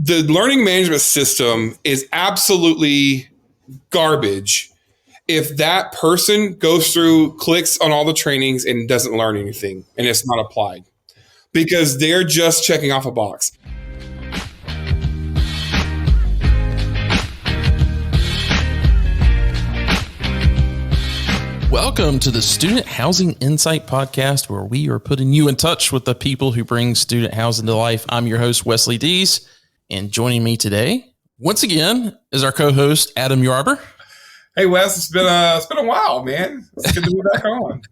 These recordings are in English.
the learning management system is absolutely garbage if that person goes through, clicks on all the trainings and doesn't learn anything and it's not applied because they're just checking off a box. Welcome to the Student Housing Insight Podcast, where we are putting you in touch with the people who bring student housing to life. I'm your host, Wesley Dees, and joining me today, once again, is our co-host, Adam Yarber. Hey, Wes, it's been a while, man. It's good to be back on.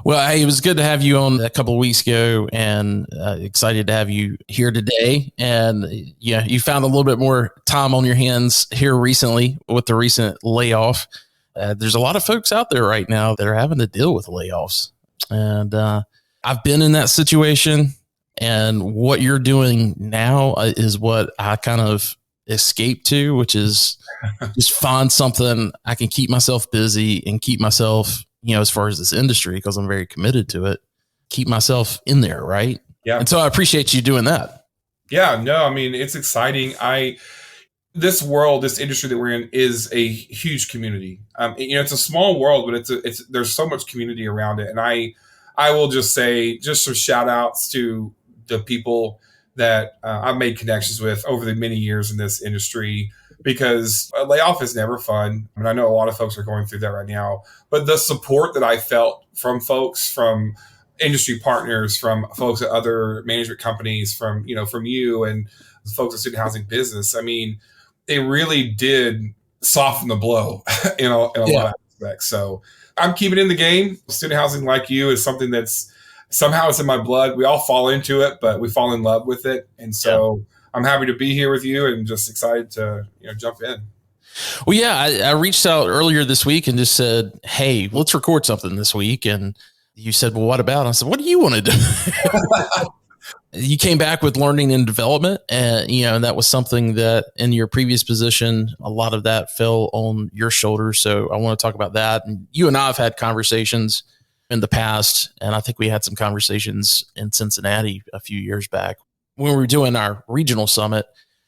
Well, hey, it was good to have you on a couple of weeks ago, and excited to have you here today. And yeah, you found a little bit more time on your hands here recently with the recent layoff. There's a lot of folks out there right now that are having to deal with layoffs. And I've been in that situation. And what you're doing now is what I kind of escape to, which is just find something I can keep myself busy and keep myself, as far as this industry, because I'm very committed to it, keep myself in there. Right. Yeah. And so I appreciate you doing that. Yeah, no, I mean, it's exciting. This world, this industry that we're in is a huge community. It's a small world, but there's so much community around it. And I will just say, just some shout outs to the people that I've made connections with over the many years in this industry, because a layoff is never fun. I mean, I know a lot of folks are going through that right now, but the support that I felt from folks, from industry partners, from folks at other management companies, from you and folks at Student Housing Business, I mean, it really did soften the blow in a lot of aspects. So I'm keeping in the game. Student housing, like you, is something that's somehow it's in my blood. We all fall into it, but we fall in love with it. And so I'm happy to be here with you and just excited to jump in. Well, yeah, I reached out earlier this week and just said, hey, let's record something this week. And you said, well, what about? And I said, what do you want to do? You came back with learning and development, and that was something that in your previous position, a lot of that fell on your shoulders. So I want to talk about that. And you and I have had conversations in the past, and I think we had some conversations in Cincinnati a few years back when we were doing our regional summit.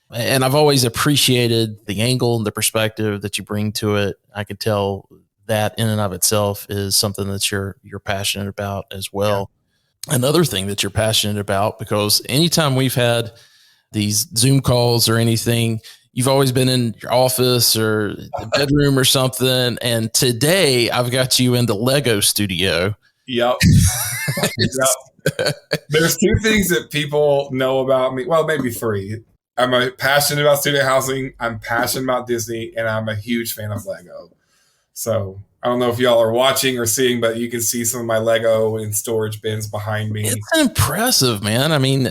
And I've always appreciated the angle and the perspective that you bring to it. I can tell that in and of itself is something that you're passionate about as well. Another thing that you're passionate about, because anytime we've had these Zoom calls or anything, you've always been in your office or the bedroom or something. And today I've got you in the Lego studio. Yep. There's two things that people know about me. Well, maybe three. I'm passionate about student housing. I'm passionate about Disney, and I'm a huge fan of Lego. So I don't know if y'all are watching or seeing, but you can see some of my Lego in storage bins behind me. It's impressive, man. I mean,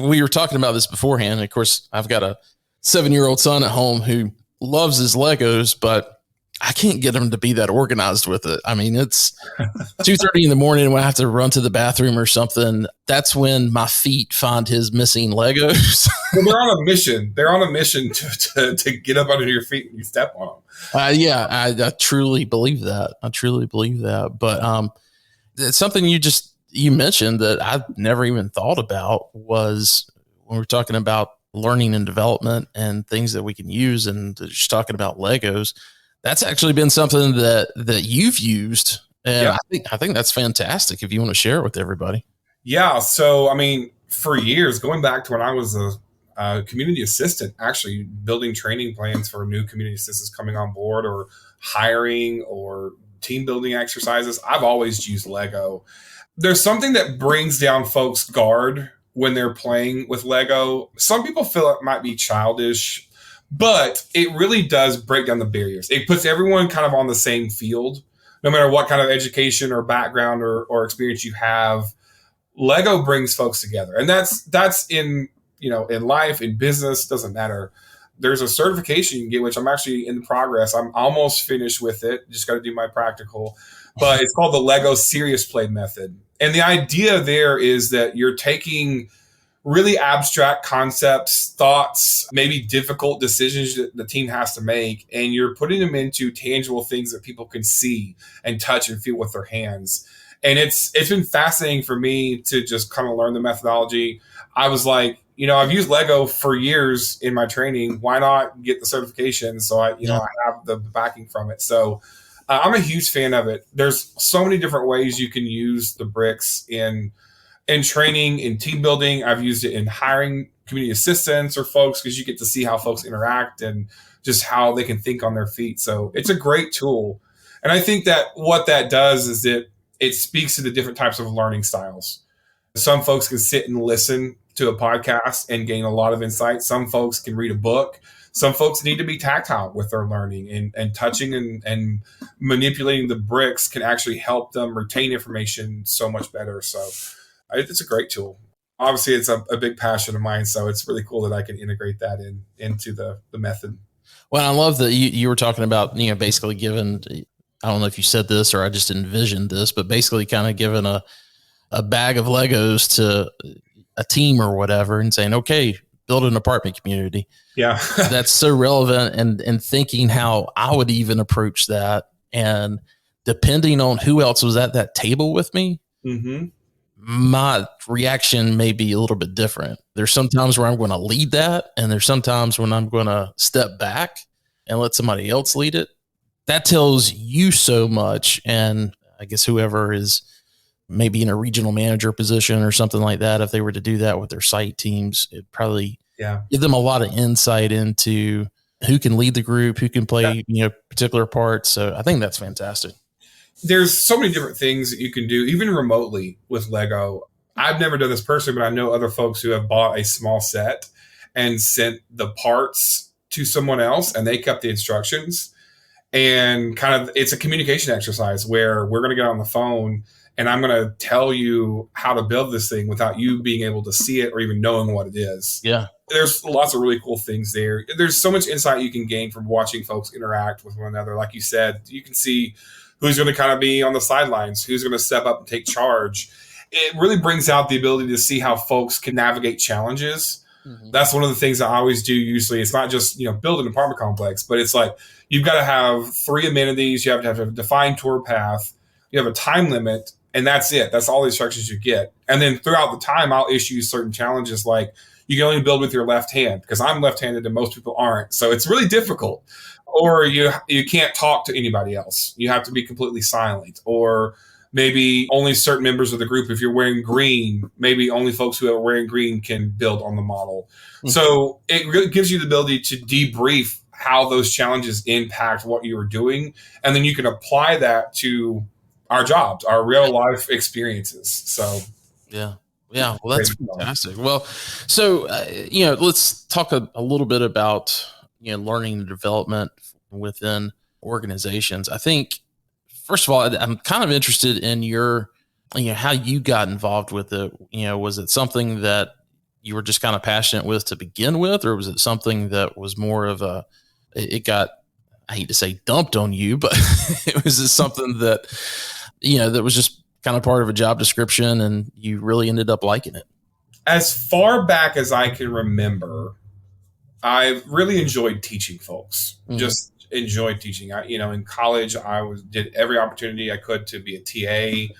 we were talking about this beforehand. Of course, I've got a 7-year-old son at home who loves his Legos, but I can't get him to be that organized with it. I mean, it's 2:30 in the morning when I have to run to the bathroom or something. That's when my feet find his missing Legos. Well, they're on a mission. They're on a mission to get up under your feet and you step on them. I truly believe that. But it's something you mentioned that I've never even thought about was when we're talking about learning and development and things that we can use, and just talking about Legos. That's actually been something that you've used. And I think that's fantastic if you want to share it with everybody. Yeah. So, I mean, for years, going back to when I was a community assistant, actually building training plans for new community assistants coming on board, or hiring, or team building exercises, I've always used Lego. There's something that brings down folks' guard when they're playing with Lego. Some people feel it might be childish, but it really does break down the barriers. It puts everyone kind of on the same field, no matter what kind of education or background or experience you have. Lego brings folks together, and that's in life, in business, doesn't matter. There's a certification you can get, which I'm actually in progress. I'm almost finished with it. Just got to do my practical, but it's called the Lego Serious Play Method. And the idea there is that you're taking really abstract concepts, thoughts, maybe difficult decisions that the team has to make, and you're putting them into tangible things that people can see and touch and feel with their hands. And it's been fascinating for me to just kind of learn the methodology. I was like, I've used Lego for years in my training. Why not get the certification? So I have the backing from it. So I'm a huge fan of it. There's so many different ways you can use the bricks in training, in team building. I've used it in hiring community assistants or folks, because you get to see how folks interact and just how they can think on their feet. So it's a great tool. And I think that what that does is it speaks to the different types of learning styles. Some folks can sit and listen to a podcast and gain a lot of insight. Some folks can read a book. Some folks need to be tactile with their learning, and touching and manipulating the bricks can actually help them retain information so much better. So it's a great tool. Obviously, it's a big passion of mine, so it's really cool that I can integrate that into the method. Well, I love that you were talking about, basically giving, I don't know if you said this or I just envisioned this, but basically kind of giving a bag of Legos to a team or whatever and saying, okay, build an apartment community. Yeah. That's so relevant, and thinking how I would even approach that. And depending on who else was at that table with me, mm-hmm. my reaction may be a little bit different. There's sometimes where I'm going to lead that, and there's sometimes when I'm going to step back and let somebody else lead it. That tells you so much. And I guess whoever is maybe in a regional manager position or something like that, if they were to do that with their site teams, it'd probably give them a lot of insight into who can lead the group, who can play particular parts. So I think that's fantastic. There's so many different things that you can do, even remotely with Lego. I've never done this personally, but I know other folks who have bought a small set and sent the parts to someone else, and they kept the instructions. And it's a communication exercise where we're going to get on the phone and I'm going to tell you how to build this thing without you being able to see it or even knowing what it is. Yeah. There's lots of really cool things there. There's so much insight you can gain from watching folks interact with one another. Like you said, you can see who's going to kind of be on the sidelines, who's going to step up and take charge. It really brings out the ability to see how folks can navigate challenges. Mm-hmm. That's one of the things I always do usually. It's not just, build an apartment complex, but it's like you've got to have 3 amenities. You have to have a defined tour path. You have a time limit, and that's it. That's all the instructions you get. And then throughout the time, I'll issue certain challenges like you can only build with your left hand, because I'm left-handed and most people aren't. So it's really difficult. Or you can't talk to anybody else. You have to be completely silent. Or maybe only certain members of the group, if you're wearing green, maybe only folks who are wearing green can build on the model. Mm-hmm. So it really gives you the ability to debrief how those challenges impact what you were doing. And then you can apply that to our jobs, our real life experiences. So, yeah. Well, that's fantastic. Well, so, let's talk a little bit about, learning and development within organizations. I think, first of all, I'm kind of interested in your, how you got involved with it. Was it something that you were just kind of passionate with to begin with, or was it something that was more of it got, I hate to say dumped on you, but it was just something that, that was just kind of part of a job description and you really ended up liking it? As far back as I can remember, I really enjoyed teaching folks. Mm-hmm. Just enjoyed teaching. In college, did every opportunity I could to be a TA.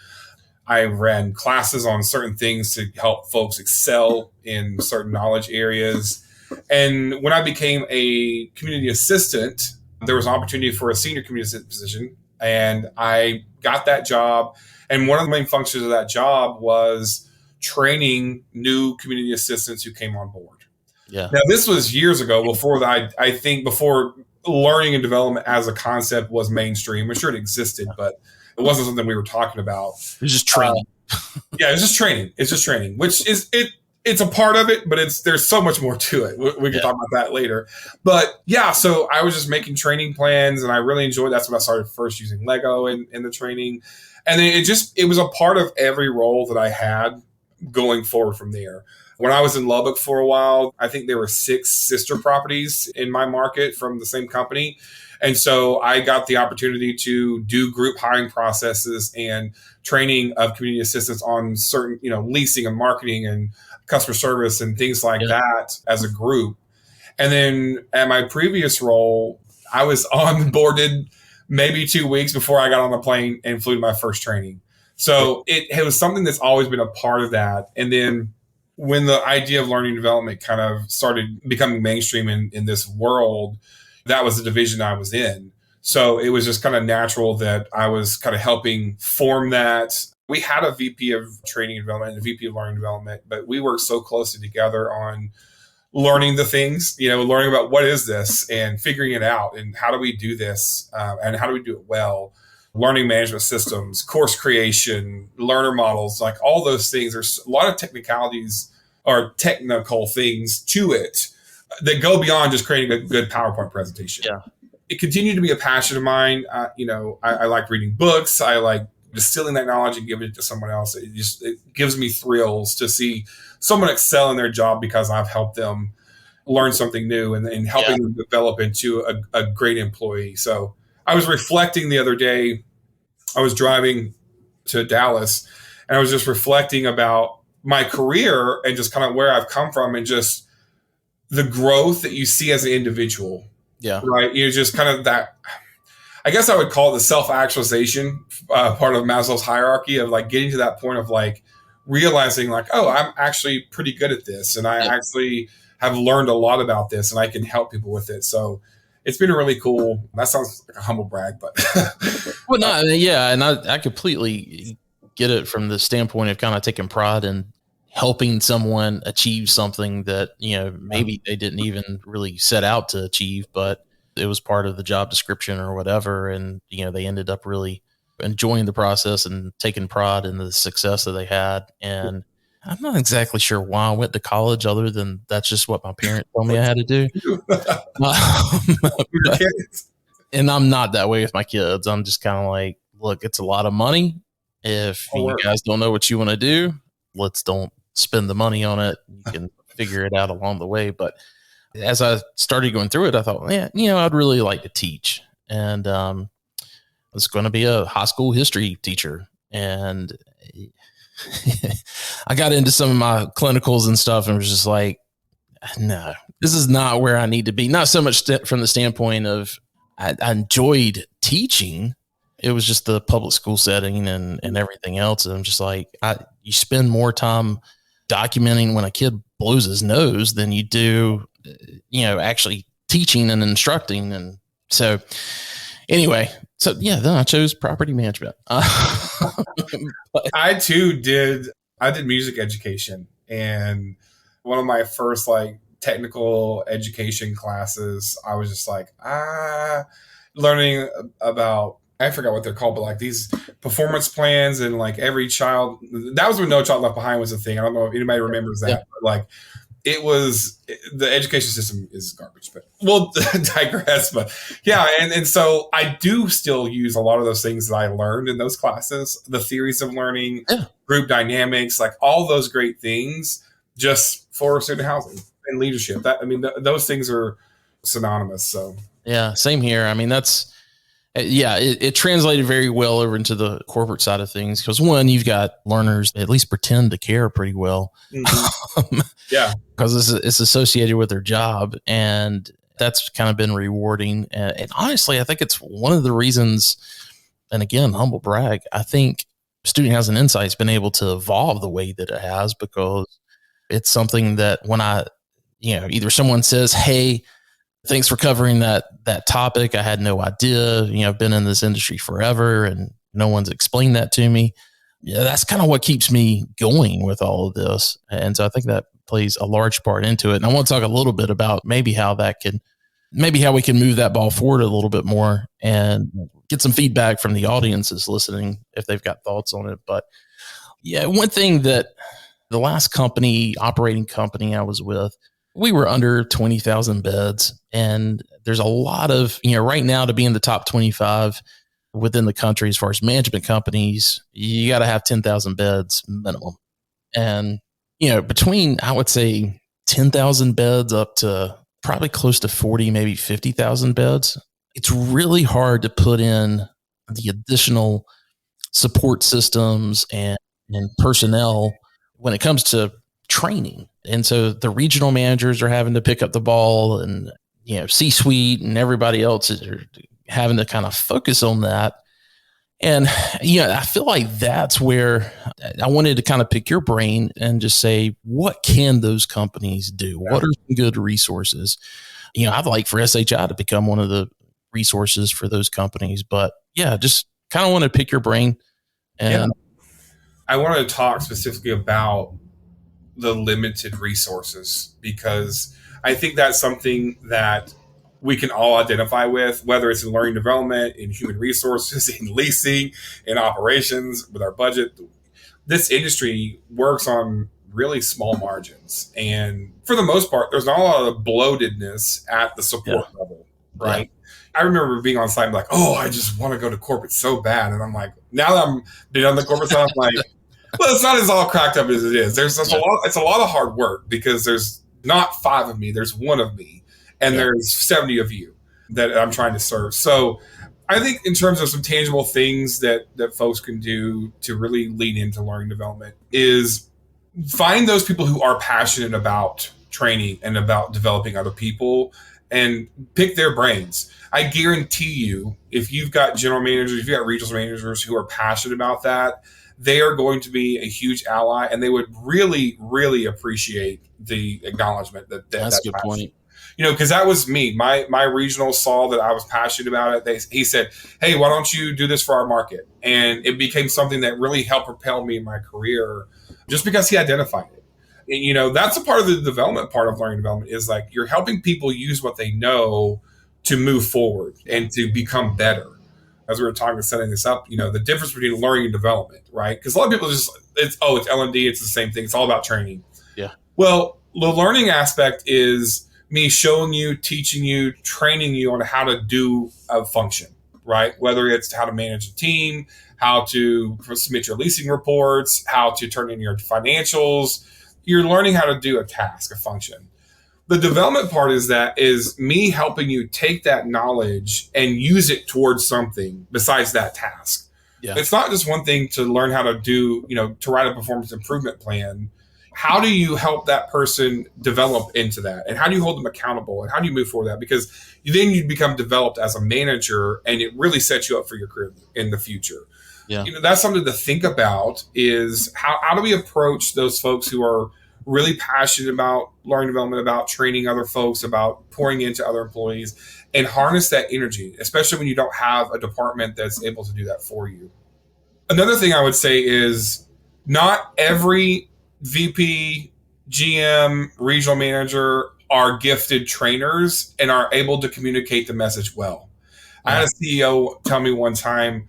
I ran classes on certain things to help folks excel in certain knowledge areas. And when I became a community assistant, there was an opportunity for a senior community assistant position, and I got that job. And one of the main functions of that job was training new community assistants who came on board. Yeah. Now, this was years ago, before I think before learning and development as a concept was mainstream. I'm sure it existed, but it wasn't something we were talking about. It was just training. Yeah, it's just training. It's just training, which is it's a part of it, but there's so much more to it. We can talk about that later. But yeah, so I was just making training plans, and I really enjoyed. That's when I started first using Lego in the training. And then it was a part of every role that I had going forward from there. When I was in Lubbock for a while, I think there were 6 sister properties in my market from the same company. And so I got the opportunity to do group hiring processes and training of community assistants on certain, leasing and marketing and customer service and things like that as a group. And then at my previous role, I was onboarded maybe 2 weeks before I got on the plane and flew to my first training. So it was something that's always been a part of that. And then when the idea of learning development kind of started becoming mainstream in this world, that was the division I was in. So it was just kind of natural that I was kind of helping form that. We had a VP of training and development and a VP of learning development, but we worked so closely together on learning the things, learning about what is this and figuring it out and how do we do this and how do we do it well. Learning management systems, course creation, learner models, like all those things. There's a lot of technicalities or technical things to it that go beyond just creating a good PowerPoint presentation. Yeah. It continued to be a passion of mine. I like reading books. I like distilling that knowledge and giving it to someone else. It gives me thrills to see someone excel in their job because I've helped them learn something new and helping them develop into a great employee. So I was reflecting the other day. I was driving to Dallas and I was just reflecting about my career and just kind of where I've come from and just the growth that you see as an individual. Yeah. Right. You're just kind of that, I guess I would call it the self-actualization part of Maslow's hierarchy of like getting to that point of like realizing like, oh, I'm actually pretty good at this. And I actually have learned a lot about this and I can help people with it. So it's been really cool. That sounds like a humble brag, but. Well, no, yeah. And I completely get it from the standpoint of kind of taking pride in helping someone achieve something that, maybe they didn't even really set out to achieve, but it was part of the job description or whatever. And, they ended up really enjoying the process and taking pride in the success that they had. And I'm not exactly sure why I went to college other than that's just what my parents told me I had to do. And I'm not that way with my kids. I'm just kind of like, look, it's a lot of money. If you guys don't know what you want to do, don't spend the money on it. You can figure it out along the way. But as I started going through it, I thought, I'd really like to teach. And I was going to be a high school history teacher. And I got into some of my clinicals and stuff and was just like, no, this is not where I need to be. Not so much from the standpoint of I enjoyed teaching. It was just the public school setting and everything else. And I'm just like, you spend more time documenting when a kid blows his nose than you do, actually teaching and instructing. And so anyway, then I chose property management. I too did music education, and one of my first like technical education classes, I was just like, learning about, I forgot what they're called, but like these performance plans and like every child, that was when No Child Left Behind was a thing. I don't know if anybody remembers that, but like the education system is garbage, but we'll digress. But yeah. And so I do still use a lot of those things that I learned in those classes, the theories of learning, group dynamics, like all those great things just for student housing and leadership. Those things are synonymous. So yeah, same here. I mean, it translated very well over into the corporate side of things because one, you've got learners that at least pretend to care pretty well. Mm-hmm. Yeah. Because it's associated with their job, and that's kind of been rewarding. And honestly, I think it's one of the reasons, and again, humble brag, I think Student Housing Insight has been able to evolve the way that it has because it's something that when either someone says, hey, thanks for covering that topic. I had no idea, I've been in this industry forever and no one's explained that to me. Yeah, that's kind of what keeps me going with all of this. And so I think that plays a large part into it. And I want to talk a little bit about maybe how we can move that ball forward a little bit more and get some feedback from the audiences listening if they've got thoughts on it. But yeah, one thing that the last operating company I was with, we were under 20,000 beds. And there's a lot of, right now to be in the top 25 within the country, as far as management companies, you got to have 10,000 beds minimum. And, between, I would say 10,000 beds up to probably close to 40, maybe 50,000 beds. It's really hard to put in the additional support systems and personnel when it comes to training. And so the regional managers are having to pick up the ball and, C-suite and everybody else are having to kind of focus on that. And I feel like that's where I wanted to kind of pick your brain and just say, what can those companies do? Yeah. What are some good resources? I'd like for SHI to become one of the resources for those companies. But just kind of want to pick your brain. And I want to talk specifically about the limited resources, because I think that's something that we can all identify with, whether it's in learning development, in human resources, in leasing, in operations, with our budget. This industry works on really small margins. And for the most part, there's not a lot of bloatedness at the support level, right? Yeah. I remember being on site and like, oh, I just want to go to corporate so bad. And I'm like, now that I'm been on the corporate side, I'm like, well, it's not as all cracked up as it is. There's a lot. It's a lot of hard work, because there's not 5 of me. There's 1 of me. And there's 70 of you that I'm trying to serve. So I think in terms of some tangible things that folks can do to really lean into learning development is find those people who are passionate about training and about developing other people and pick their brains. I guarantee you, if you've got general managers, if you've got regional managers who are passionate about that, they are going to be a huge ally, and they would really, really appreciate the acknowledgement that's a good point. Because that was me. My regional saw that I was passionate about it. He said, hey, why don't you do this for our market? And it became something that really helped propel me in my career, just because he identified it. And, that's a part of the development part of learning development, is like you're helping people use what they know to move forward and to become better. As we were talking and setting this up, the difference between learning and development, right? Because a lot of people it's L&D, it's the same thing. It's all about training. Yeah. Well, the learning aspect is me showing you, teaching you, training you on how to do a function, right? Whether it's how to manage a team, how to submit your leasing reports, how to turn in your financials. You're learning how to do a task, a function. The development part is me helping you take that knowledge and use it towards something besides that task. Yeah. It's not just one thing to learn how to do, to write a performance improvement plan. How do you help that person develop into that? And how do you hold them accountable? And how do you move forward that? Because then you become developed as a manager, and it really sets you up for your career in the future. Yeah. That's something to think about, is how do we approach those folks who are really passionate about learning development, about training other folks, about pouring into other employees, and harness that energy, especially when you don't have a department that's able to do that for you. Another thing I would say is not every VP, GM, regional manager are gifted trainers and are able to communicate the message well. I had a CEO tell me one time,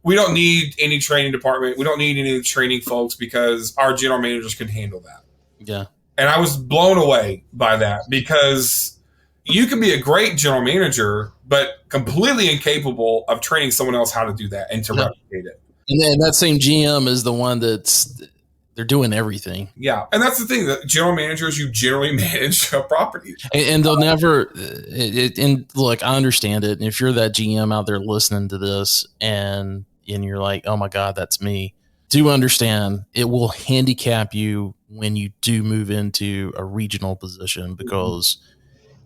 we don't need any training department. We don't need any training folks, because our general managers can handle that. Yeah. And I was blown away by that, because you can be a great general manager, but completely incapable of training someone else how to do that and to replicate it. And then that same GM is the one they're doing everything. Yeah. And that's the thing, that general managers, you generally manage a property. And they'll never, and look, I understand it. And if you're that GM out there listening to this and you're like, oh my God, that's me, do understand it will handicap you when you do move into a regional position, because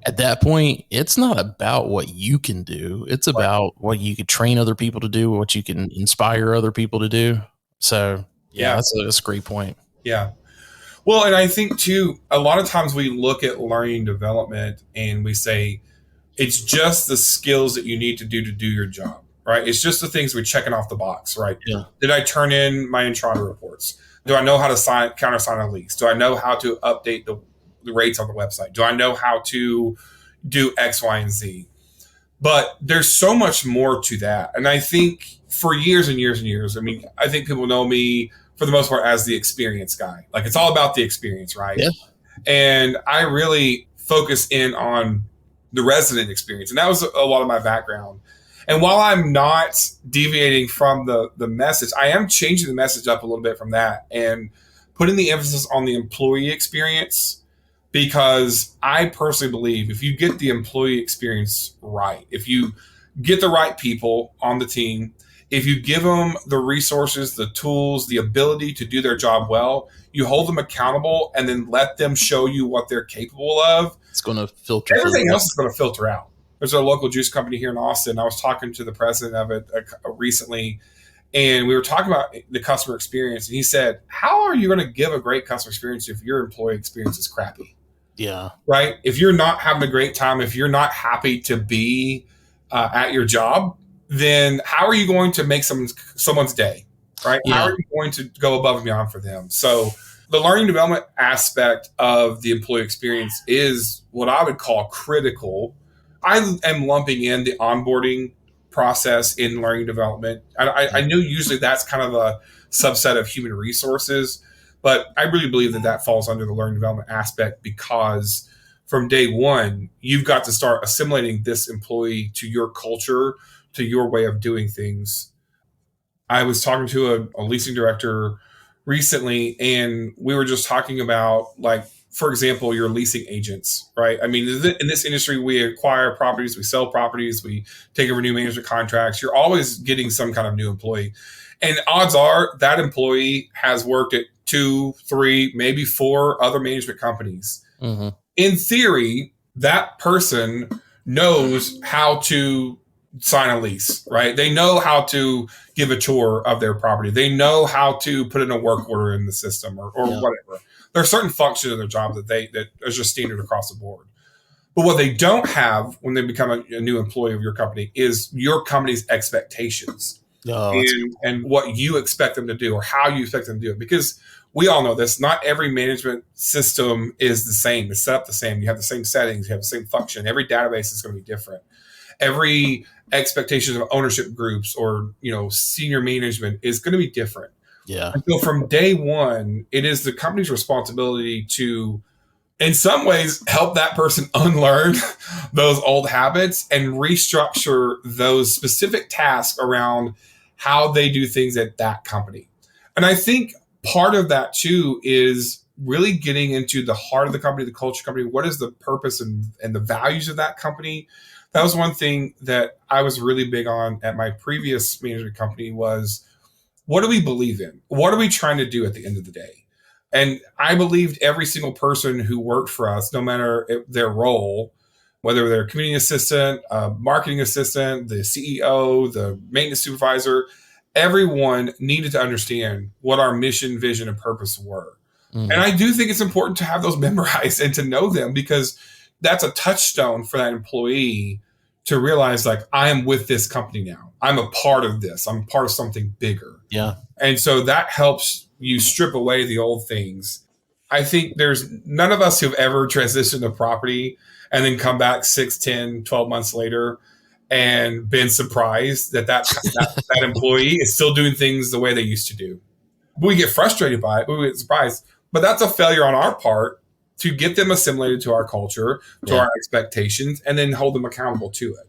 at that point, it's not about what you can do. It's about what you could train other people to do, what you can inspire other people to do. So that's a great point. Yeah. Well, and I think too, a lot of times we look at learning development and we say, it's just the skills that you need to do your job, right? It's just the things we're checking off the box, right? Yeah. Did I turn in my Intrada reports? Do I know how to countersign a lease? Do I know how to update the rates on the website? Do I know how to do X, Y, and Z? But there's so much more to that. And I think for years and years and years, I think people know me for the most part as the experience guy. Like, it's all about the experience, right? Yeah. And I really focus in on the resident experience. And that was a lot of my background. And while I'm not deviating from the message, I am changing the message up a little bit from that and putting the emphasis on the employee experience, because I personally believe if you get the employee experience right, if you get the right people on the team, if you give them the resources, the tools, the ability to do their job well, you hold them accountable and then let them show you what they're capable of. It's going to filter. Everything else is going to filter out. There's a local juice company here in Austin. I was talking to the president of it recently, And we were talking about the customer experience, and he said, how are you going to give a great customer experience if your employee experience is crappy? Yeah. Right? If you're not having a great time, if you're not happy to be at your job, then how are you going to make someone's day? Right? Yeah. How are you going to go above and beyond for them? So the learning development aspect of the employee experience is what I would call critical. I am lumping in the onboarding process in learning development. I knew usually that's kind of a subset of human resources, but I really believe that that falls under the learning development aspect, because from day one, you've got to start assimilating this employee to your culture, to your way of doing things. I was talking to a leasing director recently, and we were just talking about, like, for example, your leasing agents, right? I mean, in this industry, we acquire properties, we sell properties, we take over new management contracts. You're always getting some kind of new employee. And odds are that employee has worked at 2, 3, maybe 4 other management companies. Mm-hmm. In theory, that person knows how to sign a lease, right? They know how to give a tour of their property. They know how to put in a work order in the system, or whatever. There are certain functions in their job that are just standard across the board. But what they don't have when they become a new employee of your company is your company's expectations, and what you expect them to do, or how you expect them to do it. Because we all know this, not every management system is the same. It's set up the same. You have the same settings. You have the same function. Every database is going to be different. Every expectations of ownership groups or, senior management is going to be different. Yeah. And so from day one, it is the company's responsibility to, in some ways, help that person unlearn those old habits and restructure those specific tasks around how they do things at that company. And I think part of that too is really getting into the heart of the company, the culture of the company. What is the purpose and the values of that company? That was one thing that I was really big on at my previous management company was, what do we believe in? What are we trying to do at the end of the day? And I believed every single person who worked for us, no matter their role, whether they're a community assistant, a marketing assistant, the CEO, the maintenance supervisor, everyone needed to understand what our mission, vision, and purpose were. Mm-hmm. And I do think it's important to have those memorized and to know them, because that's a touchstone for that employee to realize, like, I am with this company now. I'm a part of this. I'm part of something bigger. Yeah. And so that helps you strip away the old things. I think there's none of us who've ever transitioned a property and then come back 6, 10, 12 months later and been surprised that employee is still doing things the way they used to do. We get frustrated by it. We get surprised. But that's a failure on our part to get them assimilated to our culture, to our expectations, and then hold them accountable to it.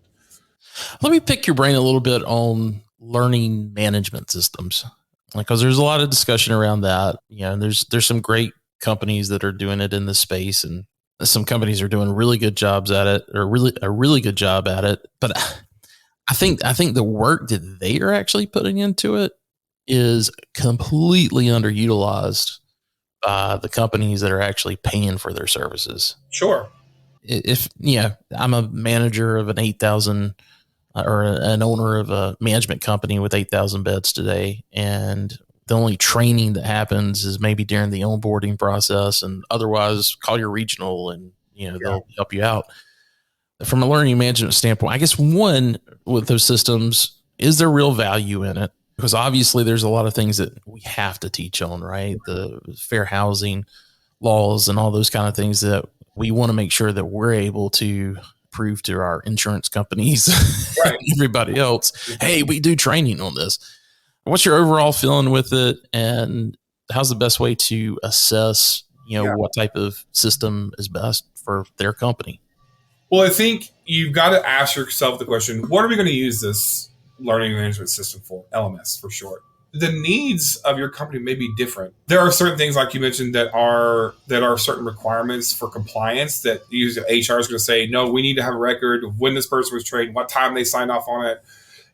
Let me pick your brain a little bit on learning management systems, because there's a lot of discussion around that. And there's some great companies that are doing it in this space, and some companies are doing really good jobs at it, or a really good job at it. But I think the work that they are actually putting into it is completely underutilized by the companies that are actually paying for their services. Sure. If I'm a manager of an 8,000 or an owner of a management company with 8,000 beds today, and the only training that happens is maybe during the onboarding process, and otherwise call your regional and they'll help you out. From a learning management standpoint, I guess one with those systems, is there real value in it? Because obviously there's a lot of things that we have to teach on, right? The fair housing laws and all those kind of things that we want to make sure that we're able to prove to our insurance companies, right, everybody else, hey, we do training on this. What's your overall feeling with it, and how's the best way to assess, what type of system is best for their company? Well, I think you've got to ask yourself the question, what are we going to use this learning management system for? LMS for short. The needs of your company may be different. There are certain things, like you mentioned, that are certain requirements for compliance that HR is going to say, no, we need to have a record of when this person was trained, what time they signed off on it,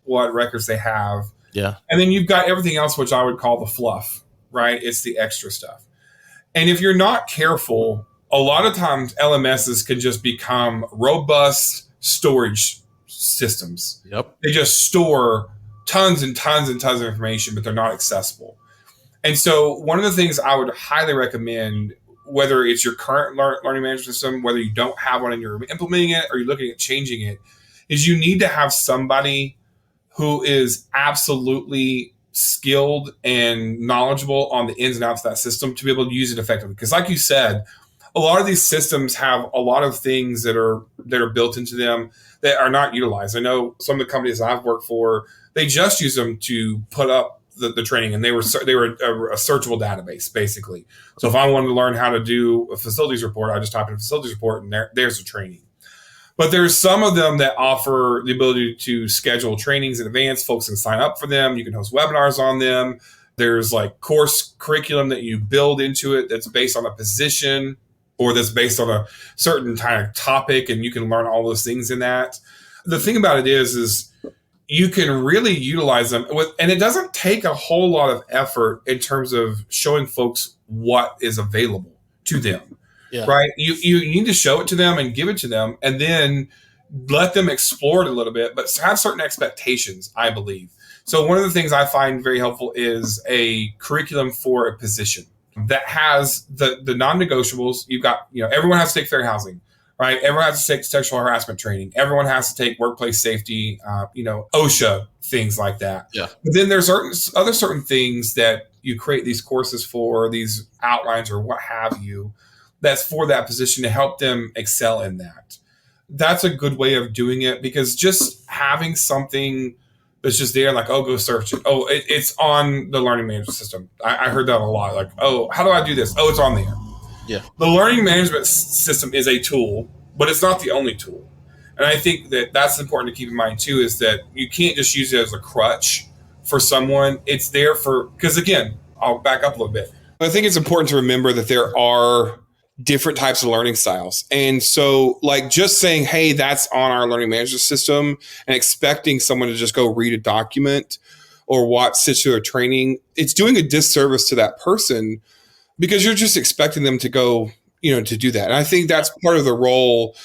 what records they have. Yeah. And then you've got everything else, which I would call the fluff, right? It's the extra stuff. And if you're not careful, a lot of times LMSs can just become robust storage systems. Yep. They just store tons and tons and tons of information, but they're not accessible. And so one of the things I would highly recommend, whether it's your current learning management system, whether you don't have one and you're implementing it or you're looking at changing it, is you need to have somebody who is absolutely skilled and knowledgeable on the ins and outs of that system to be able to use it effectively. Because like you said, a lot of these systems have a lot of things that are built into them that are not utilized. I know some of the companies I've worked for, they just use them to put up the training, and they were a searchable database basically. So if I wanted to learn how to do a facilities report, I just type in a facilities report, and there's the training. But there's some of them that offer the ability to schedule trainings in advance. Folks can sign up for them. You can host webinars on them. There's like course curriculum that you build into it that's based on a position or that's based on a certain kind of topic, and you can learn all those things in that. The thing about it is you can really utilize them and it doesn't take a whole lot of effort in terms of showing folks what is available to them. Yeah. Right. You need to show it to them and give it to them and then let them explore it a little bit, but have certain expectations, I believe. So one of the things I find very helpful is a curriculum for a position that has the non-negotiables. You've got, everyone has to take fair housing, right? Everyone has to take sexual harassment training. Everyone has to take workplace safety, OSHA, things like that. Yeah. But then there's certain things that you create these courses for, these outlines or what have you, that's for that position to help them excel in that. That's a good way of doing it, because just having something that's just there, like, oh, go search it. Oh, it's on the learning management system. I heard that a lot. Like, oh, how do I do this? Oh, it's on there. Yeah. The learning management system is a tool, but it's not the only tool. And I think that's important to keep in mind too, is that you can't just use it as a crutch for someone. It's there because again, I'll back up a little bit. I think it's important to remember that there are different types of learning styles. And so like just saying, hey, that's on our learning management system and expecting someone to just go read a document or watch titular training, it's doing a disservice to that person because you're just expecting them to go, to do that. And I think that's part of the role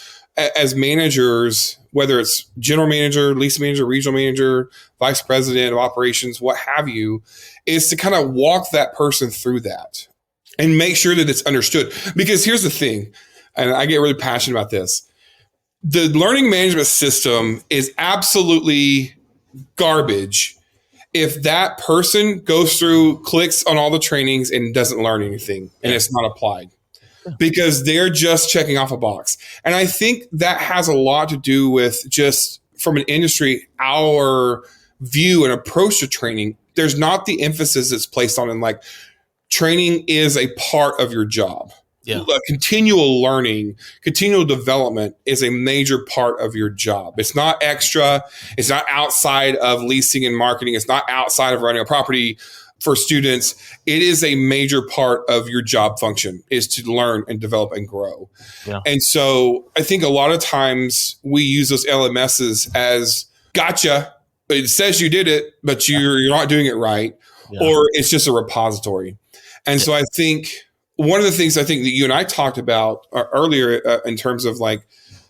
as managers, whether it's general manager, lease manager, regional manager, vice president of operations, what have you, is to kind of walk that person through that. And make sure that it's understood. Because here's the thing, and I get really passionate about this. The learning management system is absolutely garbage if that person goes through, clicks on all the trainings and doesn't learn anything and it's not applied. Because they're just checking off a box. And I think that has a lot to do with just from an industry, our view and approach to training. There's not the emphasis that's placed on it, like, training is a part of your job. Yeah. Continual learning, continual development is a major part of your job. It's not extra. It's not outside of leasing and marketing. It's not outside of running a property for students. It is a major part of your job function, is to learn and develop and grow. Yeah. And so I think a lot of times we use those LMSs as gotcha. It says you did it, but you're not doing it right. Yeah. Or it's just a repository. And so I think one of the things I think that you and I talked about earlier in terms of like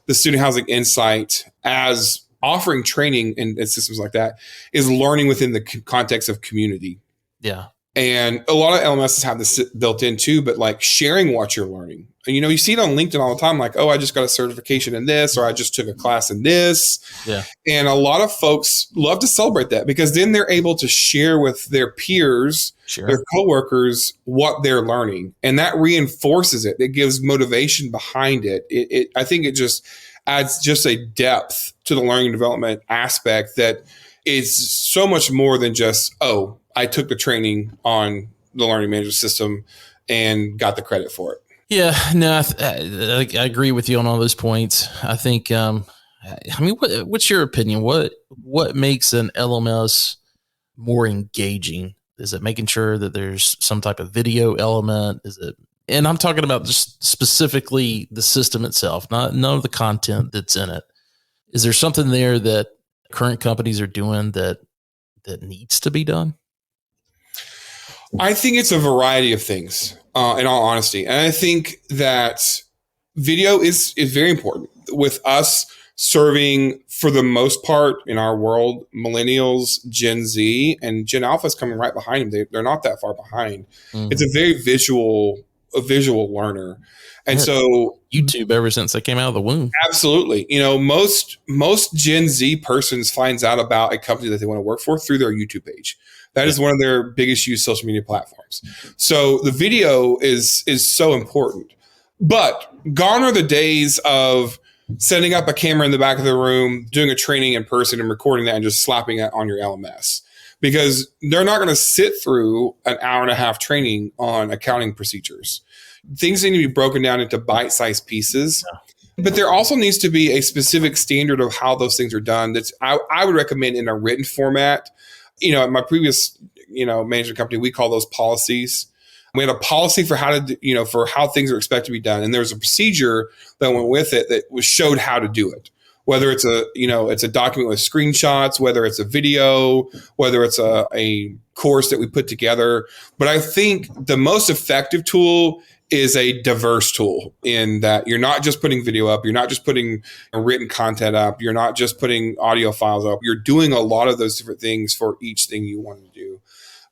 the student housing insight as offering training and systems like that is learning within the context of community. Yeah. And a lot of LMSs have this built in too, but like sharing what you're learning. And, you see it on LinkedIn all the time, like, oh, I just got a certification in this, or I just took a class in this. Yeah. And a lot of folks love to celebrate that because then they're able to share with their peers, their coworkers, what they're learning. And that reinforces it. It gives motivation behind it. I think it just adds just a depth to the learning and development aspect that is so much more than just, oh, I took the training on the learning management system and got the credit for it. Yeah, no, I agree with you on all those points. I think, what's your opinion? What makes an LMS more engaging? Is it making sure that there's some type of video element? And I'm talking about just specifically the system itself, none of the content that's in it. Is there something there that current companies are doing that needs to be done? I think it's a variety of things, in all honesty. And I think that video is very important. With us serving, for the most part in our world, millennials, Gen Z, and Gen Alpha is coming right behind them. They're not that far behind. Mm-hmm. It's a very visual learner. And so YouTube ever since they came out of the womb. Absolutely. Most Gen Z persons finds out about a company that they want to work for through their YouTube page. That is one of their biggest used social media platforms. So the video is so important. But gone are the days of setting up a camera in the back of the room, doing a training in person and recording that and just slapping it on your LMS. Because they're not going to sit through an hour and a half training on accounting procedures. Things need to be broken down into bite-sized pieces. Yeah. But there also needs to be a specific standard of how those things are done. I would recommend in a written format. At my previous, management company, we call those policies. We had a policy for how to, for how things are expected to be done. And there was a procedure that went with it that showed how to do it. Whether it's a document with screenshots, whether it's a video, whether it's a course that we put together. But I think the most effective tool is a diverse tool in that you're not just putting video up, you're not just putting written content up, you're not just putting audio files up. You're doing a lot of those different things for each thing you want to do.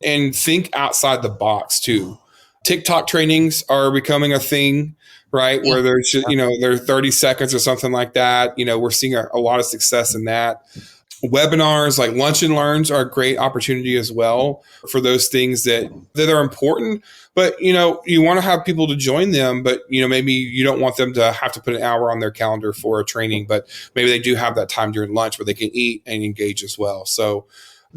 And think outside the box too. TikTok trainings are becoming a thing, right? Where there's, they're 30 seconds or something like that. We're seeing a lot of success in that. Webinars like Lunch and Learns are a great opportunity as well for those things that are important. But, you want to have people to join them, but, maybe you don't want them to have to put an hour on their calendar for a training, but maybe they do have that time during lunch where they can eat and engage as well. So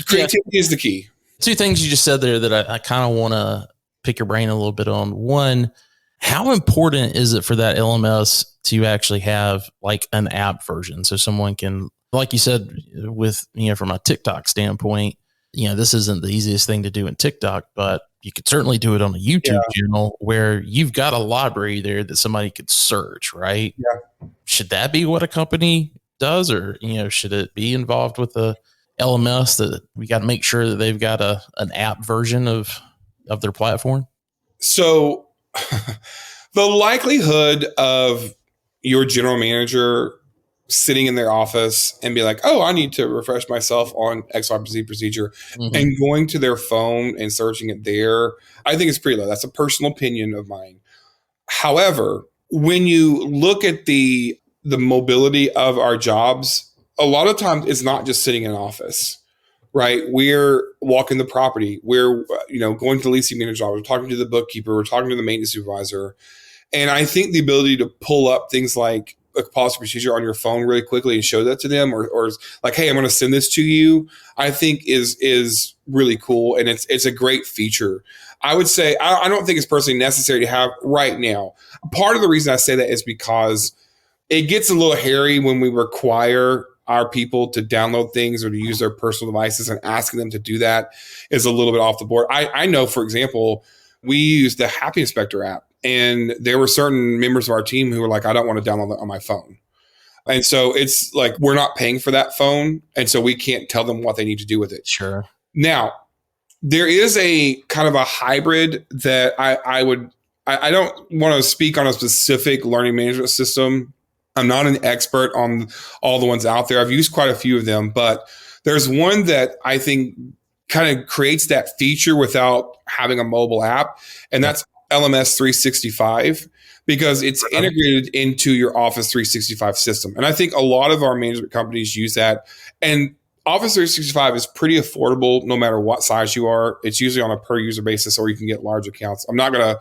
creativity is the key. Two things you just said there that I kind of want to pick your brain a little bit on. One, how important is it for that LMS to actually have like an app version? So someone can, like you said, with, from a TikTok standpoint, this isn't the easiest thing to do in TikTok, but you could certainly do it on a YouTube channel where you've got a library there that somebody could search, right? Yeah. Should that be what a company does? Or, should it be involved with a LMS that we got to make sure that they've got an app version of their platform? So the likelihood of your general manager sitting in their office and be like, oh, I need to refresh myself on XYZ procedure and going to their phone and searching it there, I think it's pretty low. That's a personal opinion of mine. However, when you look at the mobility of our jobs, a lot of times it's not just sitting in an office, right? We're walking the property. We're, going to the leasing manager, we're talking to the bookkeeper, we're talking to the maintenance supervisor. And I think the ability to pull up things like a policy procedure on your phone really quickly and show that to them, or like, hey, I'm going to send this to you, I think is really cool. And it's a great feature. I would say, I don't think it's personally necessary to have right now. Part of the reason I say that is because it gets a little hairy when we require our people to download things or to use their personal devices, and asking them to do that is a little bit off the board. I know, for example, we used the Happy Inspector app, and there were certain members of our team who were like, I don't want to download that on my phone. And so it's like, we're not paying for that phone. And so we can't tell them what they need to do with it. Sure. Now, there is a kind of a hybrid that I don't want to speak on a specific learning management system. I'm not an expert on all the ones out there. I've used quite a few of them, but there's one that I think kind of creates that feature without having a mobile app. And that's LMS 365, because it's integrated into your Office 365 system. And I think a lot of our management companies use that. And Office 365 is pretty affordable no matter what size you are. It's usually on a per user basis, or you can get large accounts. I'm not going to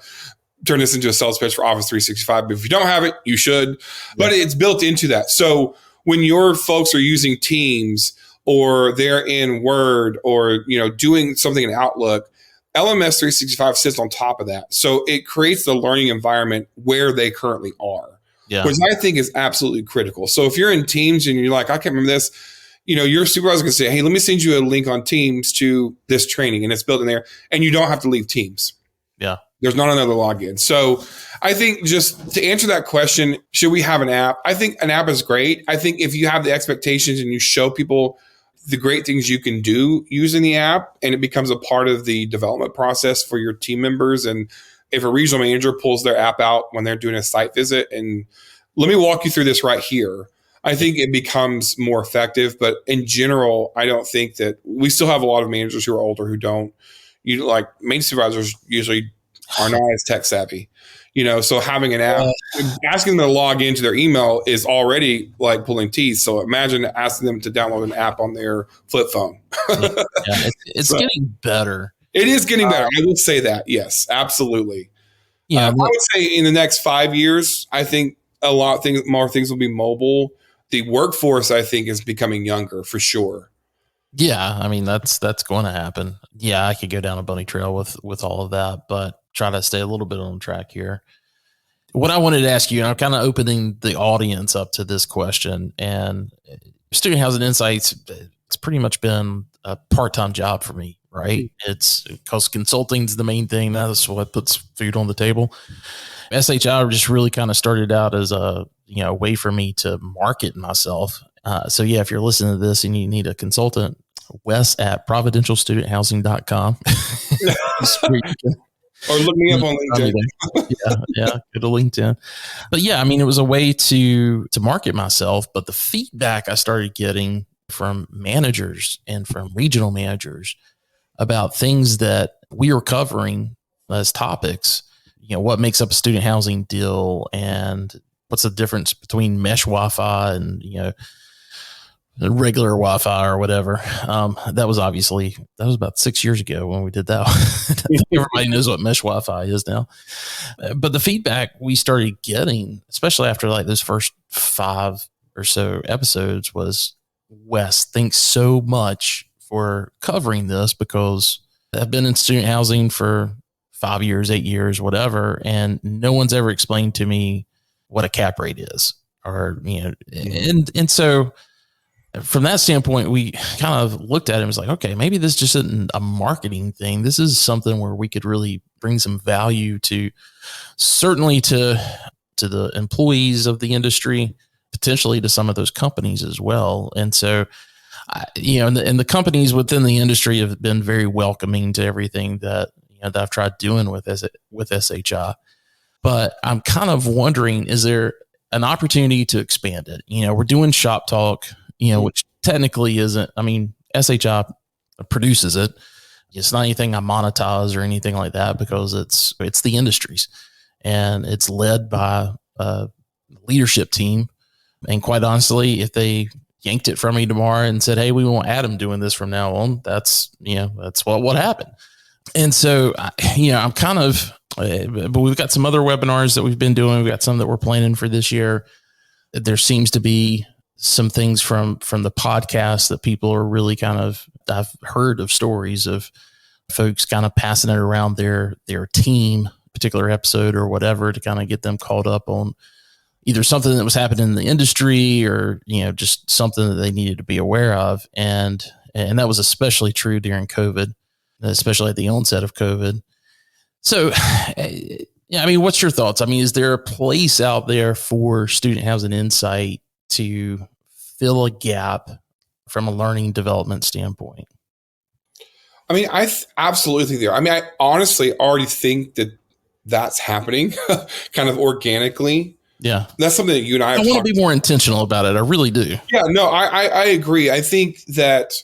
turn this into a sales pitch for Office 365, but if you don't have it, you should. But it's built into that. So when your folks are using Teams, or they're in Word, or doing something in Outlook, LMS 365 sits on top of that. So it creates the learning environment where they currently are, which I think is absolutely critical. So if you're in Teams and you're like, I can't remember this, your supervisor can say, hey, let me send you a link on Teams to this training, and it's built in there, and you don't have to leave Teams. Yeah. There's not another login. So I think, just to answer that question, should we have an app? I think an app is great. I think if you have the expectations and you show people the great things you can do using the app, and it becomes a part of the development process for your team members. And if a regional manager pulls their app out when they're doing a site visit, and let me walk you through this right here. I think it becomes more effective. But in general, I don't think that we still have a lot of managers who are older who don't. Like main supervisors usually are not as tech savvy. So having an app, asking them to log into their email is already like pulling teeth. So imagine asking them to download an app on their flip phone. It's getting better. It is getting better. I will say that. Yes, absolutely. I would say in the next 5 years, I think more things will be mobile. The workforce, I think, is becoming younger for sure. Yeah, I mean that's going to happen. Yeah, I could go down a bunny trail with all of that, but try to stay a little bit on track here. What I wanted to ask you, and I'm kind of opening the audience up to this question, and Student Housing Insights, it's pretty much been a part-time job for me, right? It's because consulting's the main thing. That's what puts food on the table. SHI just really kind of started out as a way for me to market myself. So yeah, if you're listening to this and you need a consultant, Wes at providentialstudenthousing.com. Or look me up on LinkedIn. Yeah, go to LinkedIn. But yeah, I mean, it was a way to market myself. But the feedback I started getting from managers and from regional managers about things that we were covering as topics, what makes up a student housing deal and what's the difference between mesh Wi-Fi and, regular Wi-Fi or whatever. That was about 6 years ago when we did that. Everybody knows what mesh Wi-Fi is now. But the feedback we started getting, especially after like those first 5 or so episodes, was, Wes, thanks so much for covering this, because I've been in student housing for 5 years, 8 years, whatever, and no one's ever explained to me what a cap rate is, or and so from that standpoint, we kind of looked at it and was like, okay, maybe this just isn't a marketing thing. This is something where we could really bring some value to, certainly to the employees of the industry, potentially to some of those companies as well. And so, and the companies within the industry have been very welcoming to everything that I've tried doing with SHI. But I'm kind of wondering, is there an opportunity to expand it? We're doing Shop Talk, which technically isn't, I mean, SHI produces it. It's not anything I monetize or anything like that, because it's the industries, and it's led by a leadership team. And quite honestly, if they yanked it from me tomorrow and said, hey, we want Adam doing this from now on, that's what happened. And so, I'm kind of, but we've got some other webinars that we've been doing. We've got some that we're planning for this year. There seems to be some things from the podcast that people are really I've heard of stories of folks kind of passing it around their team, particular episode or whatever, to kind of get them caught up on either something that was happening in the industry or, just something that they needed to be aware of. And that was especially true during COVID, especially at the onset of COVID. So, I mean, what's your thoughts? I mean, is there a place out there for Student Housing Insight to fill a gap from a learning development standpoint? I mean, I absolutely think there. I mean, I honestly already think that that's happening kind of organically. Yeah. That's something that you and I want to be more intentional about it. I really do. Yeah, no, I agree. I think that,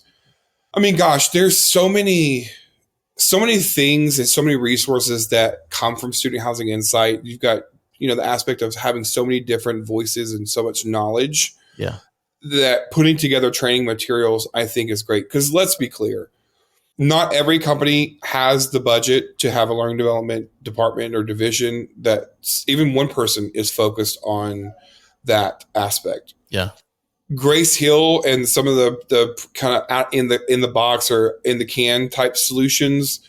I mean, gosh, there's so many things and so many resources that come from Student Housing Insight. You've got, the aspect of having so many different voices and so much knowledge. Yeah. That putting together training materials, I think, is great. Because let's be clear, not every company has the budget to have a learning development department or division that even one person is focused on that aspect. Yeah. Grace Hill and some of the kind of out in the box or in the can type solutions,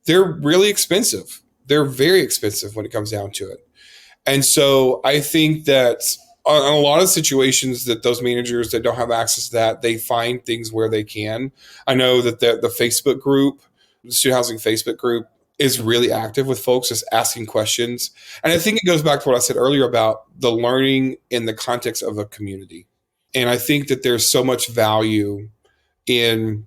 they're really expensive. They're very expensive when it comes down to it. And so I think that on a lot of situations that those managers that don't have access to that, they find things where they can. I know that the Facebook group, the Student Housing Facebook group, is really active with folks just asking questions. And I think it goes back to what I said earlier about the learning in the context of a community. And I think that there's so much value in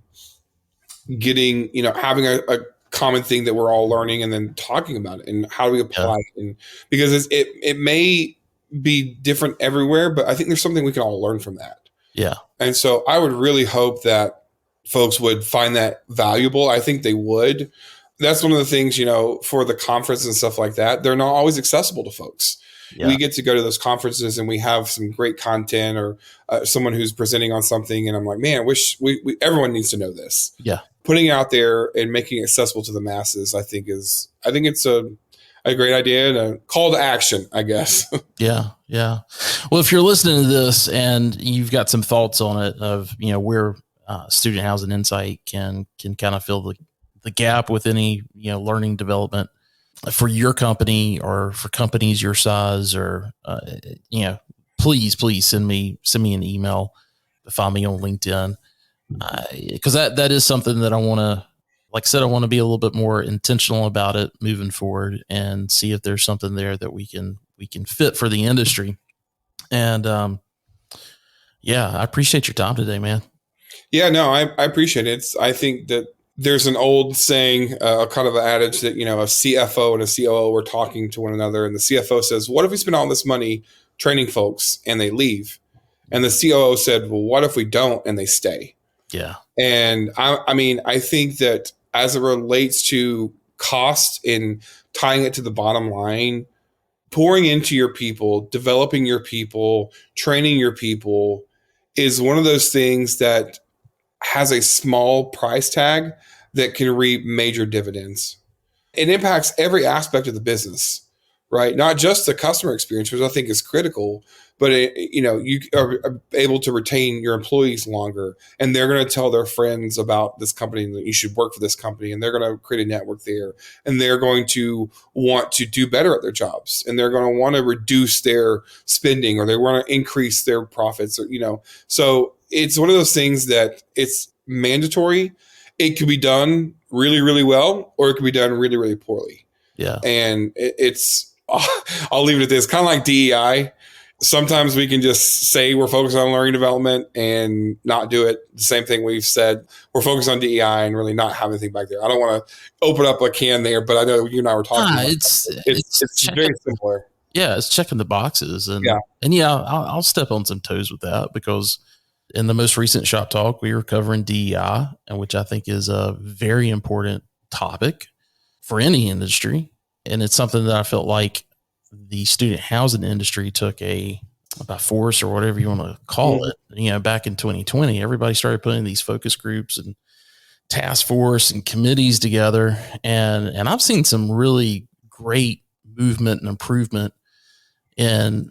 getting, having a common thing that we're all learning and then talking about it and how do we apply it. And because it may be different everywhere, but I think there's something we can all learn from that. Yeah. And so I would really hope that folks would find that valuable. I think they would. That's one of the things, for the conference and stuff like that, they're not always accessible to folks. Yeah. We get to go to those conferences and we have some great content or someone who's presenting on something. And I'm like, man, I wish everyone needs to know this. Yeah. Putting it out there and making it accessible to the masses, I think it's a great idea and a call to action, I guess. Yeah. Yeah. Well, if you're listening to this and you've got some thoughts on it of, where Student Housing Insight can kind of fill the gap with any, learning development for your company or for companies your size, or, please send me an email, find me on LinkedIn. Cause that is something that I want to, like I said, I want to be a little bit more intentional about it moving forward and see if there's something there that we can fit for the industry. And, I appreciate your time today, man. Yeah, no, I appreciate it. I think that there's an old saying, kind of an adage that, a CFO and a COO were talking to one another. And the CFO says, what if we spend all this money training folks and they leave? And the COO said, well, what if we don't and they stay? Yeah. And I think that as it relates to cost and tying it to the bottom line, pouring into your people, developing your people, training your people is one of those things that has a small price tag that can reap major dividends. It impacts every aspect of the business, right? Not just the customer experience, which I think is critical, but you are able to retain your employees longer, and they're going to tell their friends about this company and that you should work for this company, and they're going to create a network there, and they're going to want to do better at their jobs, and they're going to want to reduce their spending, or they want to increase their profits, or so it's one of those things that it's mandatory. It can be done really, really well, or it can be done really, really poorly. Yeah. And I'll leave it at this, kind of like DEI. Sometimes we can just say we're focused on learning development and not do it. The same thing we've said, we're focused on DEI and really not have anything back there. I don't want to open up a can there, but I know you and I were talking about it's very similar. Yeah, it's checking the boxes. And I'll step on some toes with that, because in the most recent Shop Talk, we were covering DEI, and which I think is a very important topic for any industry. And it's something that I felt like the student housing industry took by force, or whatever you want to call it. Back in 2020, everybody started putting these focus groups and task force and committees together. And I've seen some really great movement and improvement in,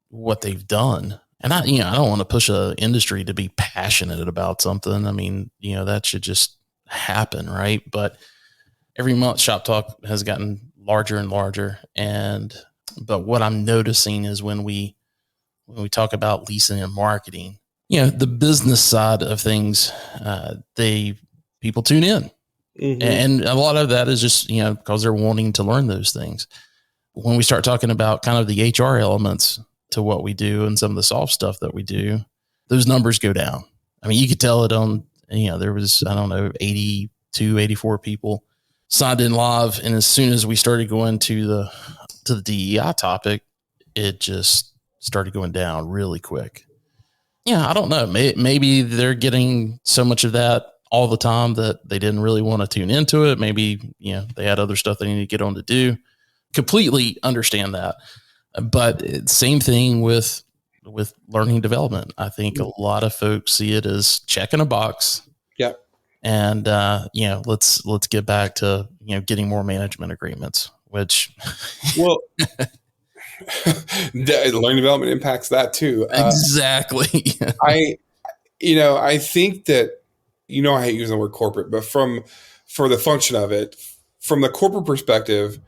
what they've done. And I don't want to push an industry to be passionate about something. I mean, that should just happen, right? But every month, Shop Talk has gotten larger and larger. But what I'm noticing is when we talk about leasing and marketing, the business side of things, people tune in. Mm-hmm. And a lot of that is just, because they're wanting to learn those things. When we start talking about kind of the HR elements to what we do and some of the soft stuff that we do, those numbers go down. I mean, you could tell it on, there was, 82, 84 people signed in live. And as soon as we started going to the DEI topic, it just started going down really quick. I don't know. Maybe they're getting so much of that all the time that they didn't really want to tune into it. Maybe, they had other stuff they needed to get on to do. Completely understand that. But same thing with learning development. I think a lot of folks see it as checking a box. Yeah. And, let's get back to, getting more management agreements, which. Well, learning development impacts that too. Exactly. I think that, I hate using the word corporate, but for the function of it, from the corporate perspective,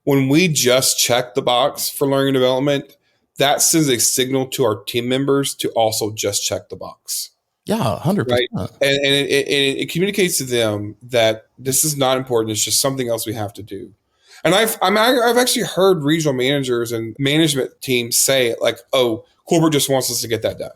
when we just check the box for learning development, that sends a signal to our team members to also just check the box. Yeah, 100%. Right? And it communicates to them that this is not important. It's just something else we have to do. And I've actually heard regional managers and management teams say like, "Oh, corporate just wants us to get that done."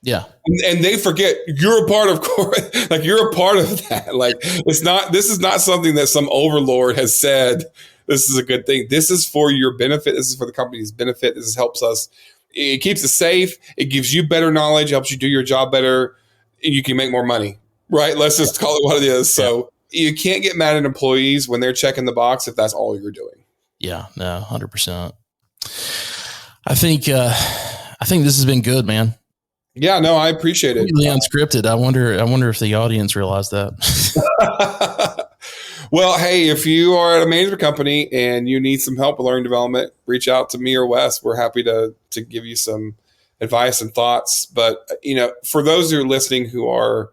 Yeah, and they forget you're a part of corporate. Like you're a part of that. Like this is not something that some overlord has said this is a good thing. This is for your benefit. This is for the company's benefit. This helps us. It keeps us safe. It gives you better knowledge, helps you do your job better, and you can make more money, right? Let's just call it what it is. So you can't get mad at employees when they're checking the box if that's all you're doing. Yeah, no, 100%. I think this has been good, man. Yeah, no, I appreciate it. Really unscripted. I wonder if the audience realized that. Well, hey, if you are at a management company and you need some help with learning development, reach out to me or Wes. We're happy to give you some advice and thoughts. But, for those who are listening who are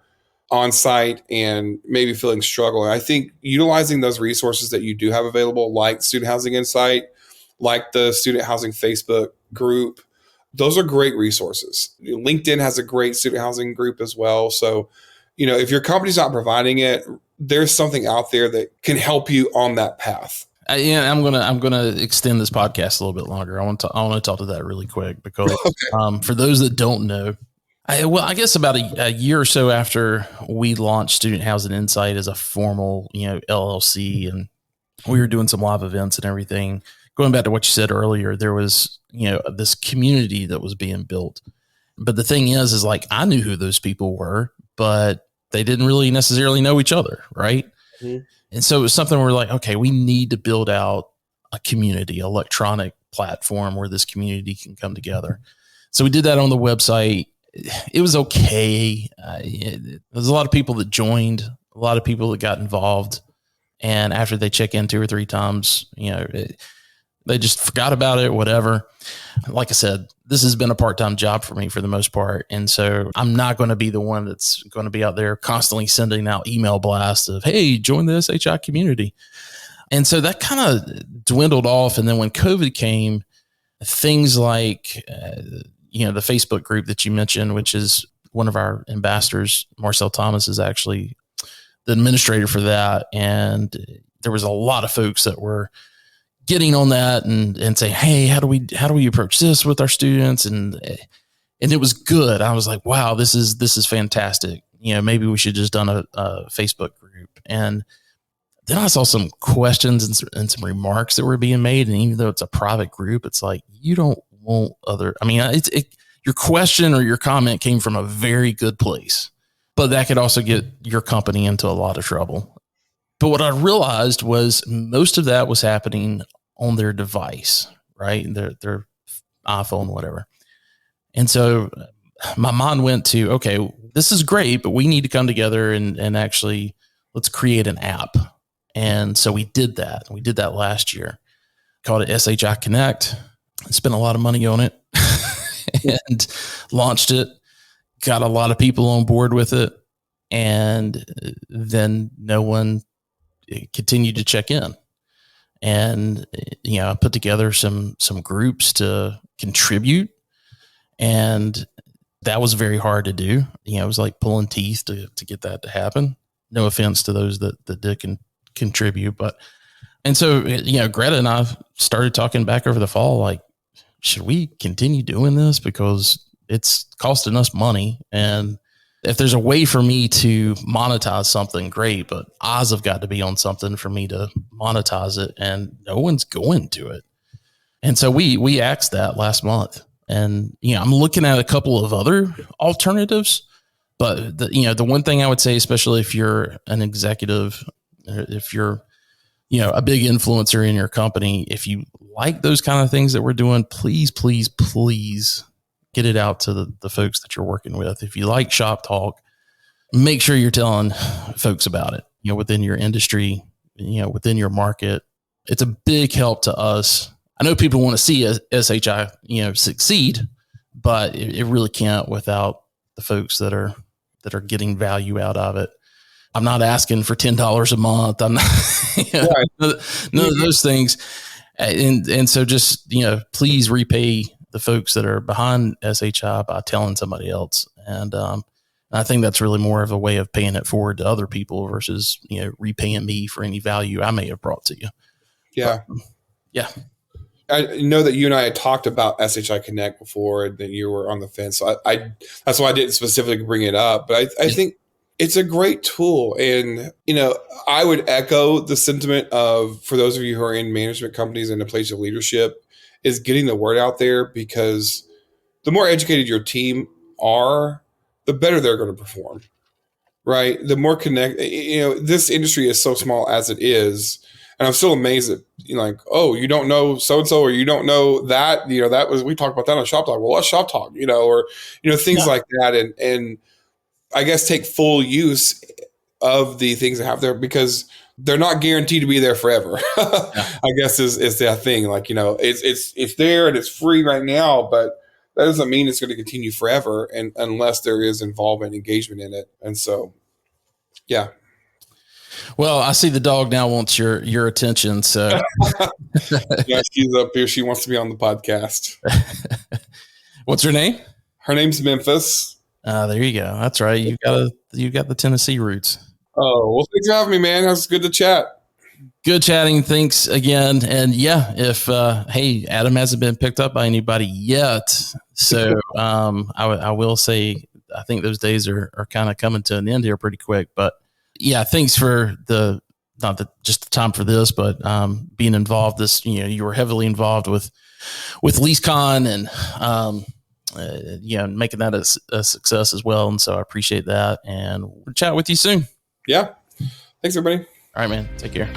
on site and maybe feeling struggling, I think utilizing those resources that you do have available, like Student Housing Insight, like the Student Housing Facebook group, those are great resources. LinkedIn has a great student housing group as well. So, if your company's not providing it, there's something out there that can help you on that path. I'm gonna extend this podcast a little bit longer. I want to talk to that really quick because for those that don't know, I guess about a year or so after we launched Student Housing Insight as a formal LLC, and we were doing some live events and everything. Going back to what you said earlier, there was this community that was being built. But the thing is like I knew who those people were, but they didn't really necessarily know each other, right? Mm-hmm. And so it was something where we're like, okay, we need to build out a community, electronic platform where this community can come together. So we did that on the website. It was okay. There's a lot of people that joined, a lot of people that got involved. And after they check in 2 or 3 times, they just forgot about it, whatever. Like I said, this has been a part-time job for me for the most part. And so I'm not going to be the one that's going to be out there constantly sending out email blasts of, hey, join the SHI community. And so that kind of dwindled off. And then when COVID came, things like, the Facebook group that you mentioned, which is one of our ambassadors, Marcel Thomas, is actually the administrator for that. And there was a lot of folks that were getting on that and saying, hey, how do we approach this with our students? And it was good. I was like, wow, this is fantastic. Maybe we should just done a Facebook group. And then I saw some questions and some remarks that were being made. And even though it's a private group, it's like, you don't want your question or your comment came from a very good place, but that could also get your company into a lot of trouble. But what I realized was most of that was happening on their device, right? Their iPhone, whatever. And so my mind went to, okay, this is great, but we need to come together and actually let's create an app. And so we did that. We did that last year. Called it SHI Connect. Spent a lot of money on it and launched it. Got a lot of people on board with it. And then no one continued to check in. And, I put together some groups to contribute, and that was very hard to do. It was like pulling teeth to get that to happen. No offense to those that did contribute, and so, Greta and I started talking back over the fall, like, should we continue doing this? Because it's costing us money. And if there's a way for me to monetize something, great, but eyes have got to be on something for me to monetize it, and no one's going to it. And so we axed that last month, and I'm looking at a couple of other alternatives, but the one thing I would say, especially if you're an executive, if you're a big influencer in your company, if you like those kind of things that we're doing, please get it out to the folks that you're working with. If you like shop talk, make sure you're telling folks about it, within your industry, within your market. It's a big help to us. I know people want to see SHI, succeed, but it really can't without the folks that are getting value out of it. I'm not asking for $10 a month. I'm not, none of those things. And so just, please repay the folks that are behind SHI by telling somebody else. And I think that's really more of a way of paying it forward to other people versus, repaying me for any value I may have brought to you. Yeah. But, yeah. I know that you and I had talked about SHI Connect before and that you were on the fence. So I that's why I didn't specifically bring it up. But I think It's a great tool. And, I would echo the sentiment of, for those of you who are in management companies in a place of leadership, is getting the word out there, because the more educated your team are, the better they're going to perform, right? The more this industry is so small as it is. And I'm still amazed that, oh, you don't know so-and-so, or you don't know that, we talked about that on Shop Talk. Well, what's Shop Talk, or, things like that. And I guess take full use of the things that have there, because they're not guaranteed to be there forever. I guess is that thing. It's there and it's free right now, but that doesn't mean it's going to continue forever, and unless there is involvement, engagement in it. And so, yeah. Well, I see the dog now wants your attention. So yeah, she's up here. She wants to be on the podcast. What's her name? Her name's Memphis. There you go. That's right. You got the Tennessee roots. Oh, well, thanks for having me, man. It was good to chat. Good chatting. Thanks again. And yeah, if hey, Adam hasn't been picked up by anybody yet, so I will say I think those days are kind of coming to an end here pretty quick. But yeah, thanks for just the time for this, but being involved. You were heavily involved with LeaseCon and making that a success as well. And so I appreciate that, and we'll chat with you soon. Yeah. Thanks, everybody. All right, man. Take care.